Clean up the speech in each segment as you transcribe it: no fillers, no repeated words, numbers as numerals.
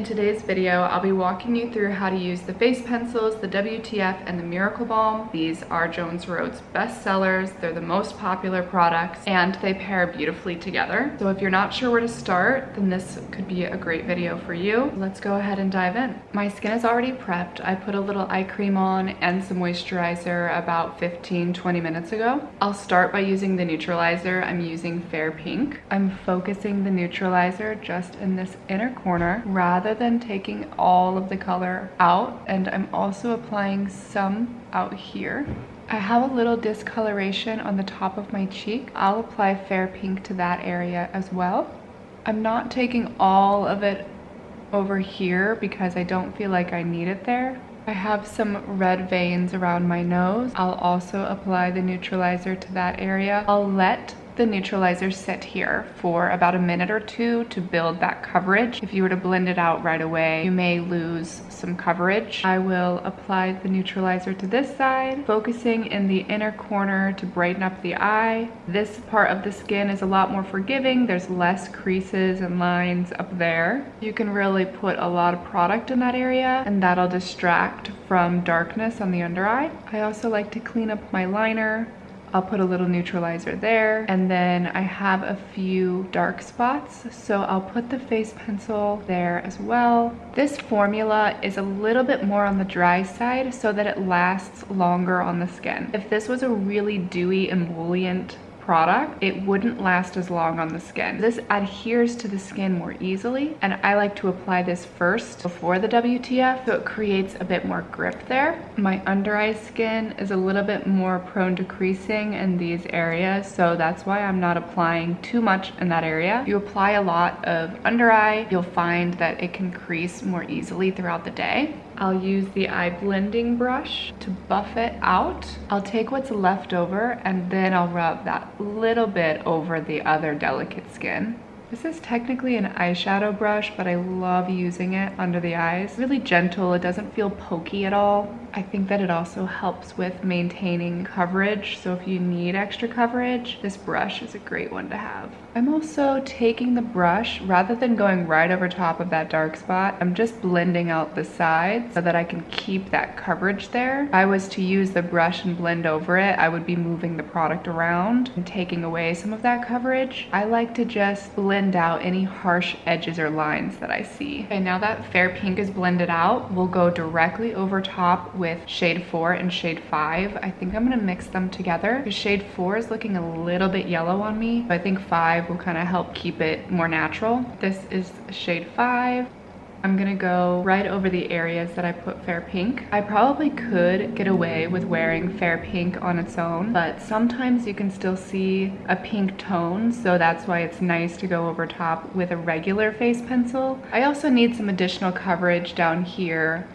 In today's video, I'll be walking you through how to use the face pencils, the WTF, and the Miracle Balm. These are Jones Road's best sellers. They're the most popular products, and they pair beautifully together. So if you're not sure where to start, then this could be a great video for you. Let's go ahead and dive in. My skin is already prepped. I put a little eye cream on and some moisturizer about 15-20 minutes ago. I'll start by using the neutralizer. I'm using Fair Pink. I'm focusing the neutralizer just in this inner corner rather than taking all of the color out, and I'm also applying some out here. I have a little discoloration on the top of my cheek. I'll apply Fair Pink to that area as well. I'm not taking all of it over here because I don't feel like I need it there. I have some red veins around my nose. I'll also apply the neutralizer to that area. I'll let the neutralizer sit here for about a minute or two to build that coverage. If you were to blend it out right away, you may lose some coverage. I will apply the neutralizer to this side, focusing in the inner corner to brighten up the eye. This part of the skin is a lot more forgiving. There's less creases and lines up there. You can really put a lot of product in that area, and that'll distract from darkness on the under eye. I also like to clean up my liner. I'll put a little neutralizer there, and then I have a few dark spots, so I'll put the face pencil there as well. This formula is a little bit more on the dry side so that it lasts longer on the skin. If this was a really dewy emollient product, it wouldn't last as long on the skin. This adheres to the skin more easily, and I like to apply this first before the WTF so it creates a bit more grip there. My under eye skin is a little bit more prone to creasing in these areas, so that's why I'm not applying too much in that area. If you apply a lot of under eye, you'll find that it can crease more easily throughout the day. I'll use the eye blending brush to buff it out. I'll take what's left over and then I'll rub that little bit over the other delicate skin. This is technically an eyeshadow brush, but I love using it under the eyes. It's really gentle, it doesn't feel pokey at all. I think that it also helps with maintaining coverage, so if you need extra coverage, this brush is a great one to have. I'm also taking the brush, rather than going right over top of that dark spot, I'm just blending out the sides so that I can keep that coverage there. If I was to use the brush and blend over it, I would be moving the product around and taking away some of that coverage. I like to just blend out any harsh edges or lines that I see. Okay, now that Fair Pink is blended out, we'll go directly over top with shade 4 and shade 5. I think I'm gonna mix them together because shade 4 is looking a little bit yellow on me. I think 5 will kind of help keep it more natural. This is shade 5. I'm gonna go right over the areas that I put Fair Pink. I probably could get away with wearing Fair Pink on its own, but sometimes you can still see a pink tone, so that's why it's nice to go over top with a regular face pencil. I also need some additional coverage down here.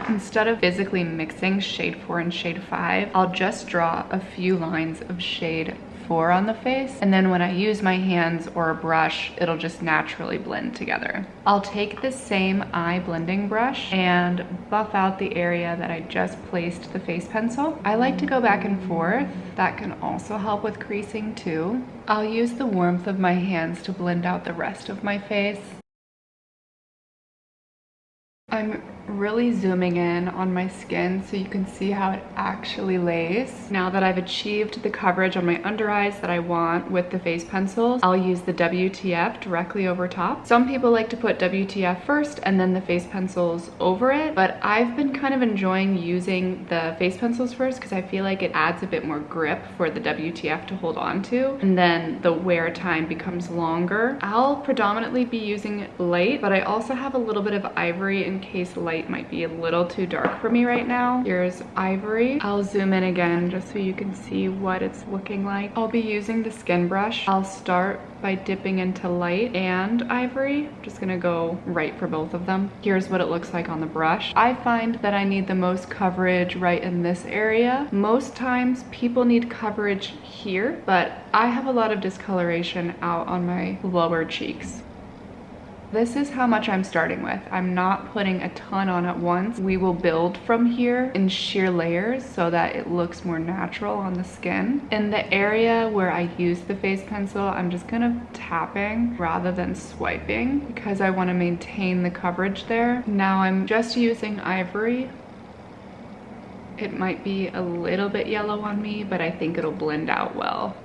Instead of physically mixing shade 4 and shade 5, I'll just draw a few lines of shade 4 on the face, and then when I use my hands or a brush, it'll just naturally blend together. I'll take the same eye blending brush and buff out the area that I just placed the face pencil. I like to go back and forth. That can also help with creasing too. I'll use the warmth of my hands to blend out the rest of my face. I'm really zooming in on my skin so you can see how it actually lays. Now that I've achieved the coverage on my under eyes that I want with the face pencils, I'll use the WTF directly over top. Some people like to put WTF first and then the face pencils over it, but I've been kind of enjoying using the face pencils first because I feel like it adds a bit more grip for the WTF to hold on to, and then the wear time becomes longer. I'll predominantly be using light, but I also have a little bit of ivory in case light might be a little too dark for me right now. Here's ivory. I'll zoom in again just so you can see what it's looking like. I'll be using the skin brush. I'll start by dipping into light and ivory. I'm just gonna go right for both of them. Here's what it looks like on the brush. I find that I need the most coverage right in this area. Most times people need coverage here, but I have a lot of discoloration out on my lower cheeks. This is how much I'm starting with. I'm not putting a ton on at once. We will build from here in sheer layers so that it looks more natural on the skin. In the area where I use the face pencil, I'm just kind of tapping rather than swiping because I want to maintain the coverage there. Now I'm just using Ivory. It might be a little bit yellow on me, but I think it'll blend out well.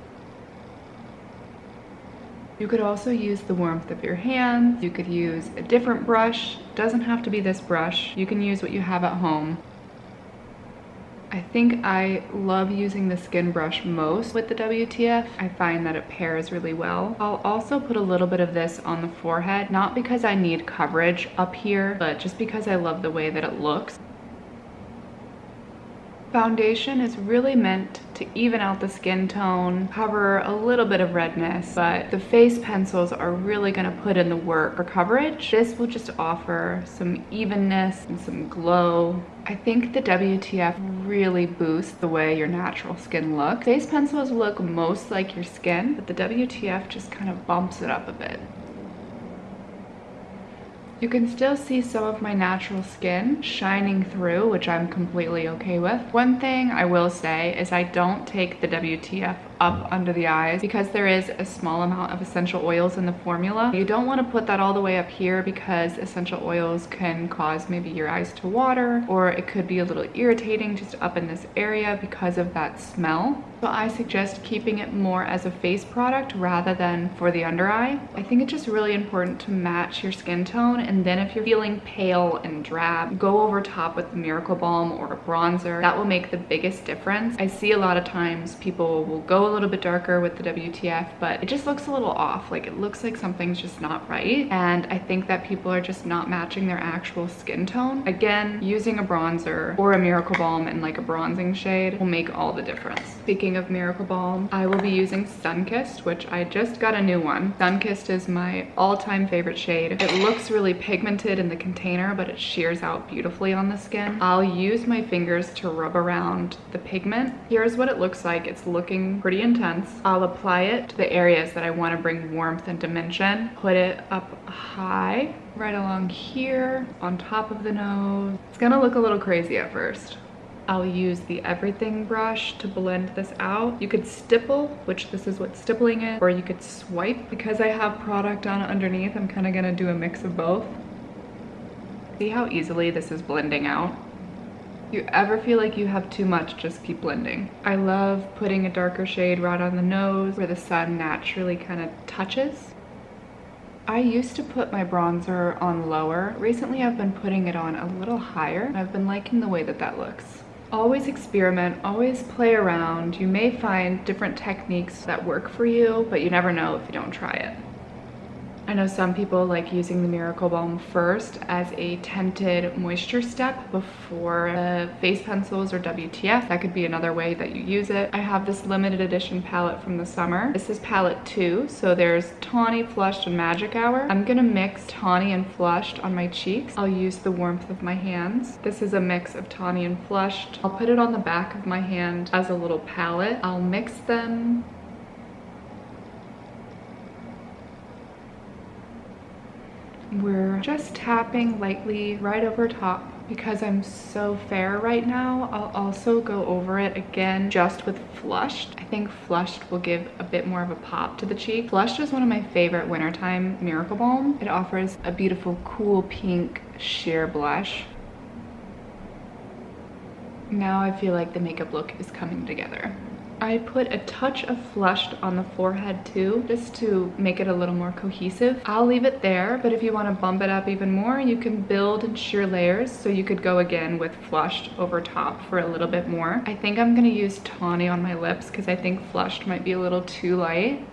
You could also use the warmth of your hands. You could use a different brush. It doesn't have to be this brush. You can use what you have at home. I think I love using the skin brush most with the WTF. I find that it pairs really well. I'll also put a little bit of this on the forehead, not because I need coverage up here, but just because I love the way that it looks. Foundation is really meant to even out the skin tone, cover a little bit of redness, but the face pencils are really gonna put in the work for coverage. This will just offer some evenness and some glow. I think the WTF really boosts the way your natural skin looks. Face pencils look most like your skin, but the WTF just kind of bumps it up a bit. You can still see some of my natural skin shining through, which I'm completely okay with. One thing I will say is I don't take the WTF up under the eyes because there is a small amount of essential oils in the formula. You don't want to put that all the way up here because essential oils can cause maybe your eyes to water, or it could be a little irritating just up in this area because of that smell. So I suggest keeping it more as a face product rather than for the under eye. I think it's just really important to match your skin tone, and then if you're feeling pale and drab, go over top with the Miracle Balm or a bronzer. That will make the biggest difference. I see a lot of times people will go a little bit darker with the WTF, but it just looks a little off. Like it looks like something's just not right. And I think that people are just not matching their actual skin tone. Again, using a bronzer or a Miracle Balm in like a bronzing shade will make all the difference. Speaking of Miracle Balm, I will be using Sunkissed, which I just got a new one. Sunkissed is my all-time favorite shade. It looks really pigmented in the container, but it shears out beautifully on the skin. I'll use my fingers to rub around the pigment. Here's what it looks like. It's looking pretty intense. I'll apply it to the areas that I want to bring warmth and dimension. Put it up high, right along here, on top of the nose. It's gonna look a little crazy at first. I'll use the Everything brush to blend this out. You could stipple, which this is what stippling is, or you could swipe. Because I have product on underneath, I'm kind of gonna do a mix of both. See how easily this is blending out? If you ever feel like you have too much, just keep blending. I love putting a darker shade right on the nose where the sun naturally kind of touches. I used to put my bronzer on lower. Recently I've been putting it on a little higher. I've been liking the way that that looks. Always experiment, always play around. You may find different techniques that work for you, but you never know if you don't try it. I know some people like using the Miracle Balm first as a tinted moisture step before the face pencils or WTF. That could be another way that you use it. I have this limited edition palette from the summer. This is palette 2, so there's Tawny, Flushed, and Magic Hour. I'm gonna mix Tawny and Flushed on my cheeks. I'll use the warmth of my hands. This is a mix of Tawny and Flushed. I'll put it on the back of my hand as a little palette. I'll mix them. We're just tapping lightly right over top. Because I'm so fair right now, I'll also go over it again just with Flushed. I think Flushed will give a bit more of a pop to the cheek. Flushed is one of my favorite wintertime Miracle Balm. It offers a beautiful cool pink sheer blush. Now I feel like the makeup look is coming together. I put a touch of Flushed on the forehead too, just to make it a little more cohesive. I'll leave it there, but if you want to bump it up even more, you can build in sheer layers. So you could go again with Flushed over top for a little bit more. I think I'm going to use Tawny on my lips because I think Flushed might be a little too light.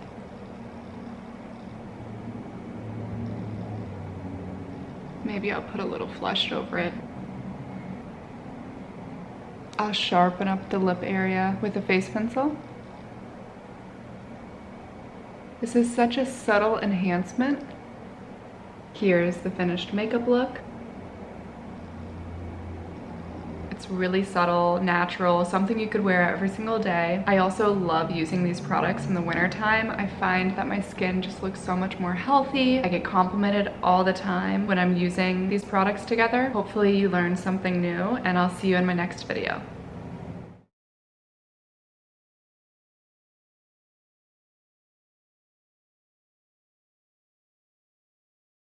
Maybe I'll put a little Flushed over it. I'll sharpen up the lip area with a face pencil. This is such a subtle enhancement. Here's the finished makeup look. It's really subtle, natural, something you could wear every single day. I also love using these products in the winter time. I find that my skin just looks so much more healthy. I get complimented all the time when I'm using these products together. Hopefully you learned something new, and I'll see you in my next video.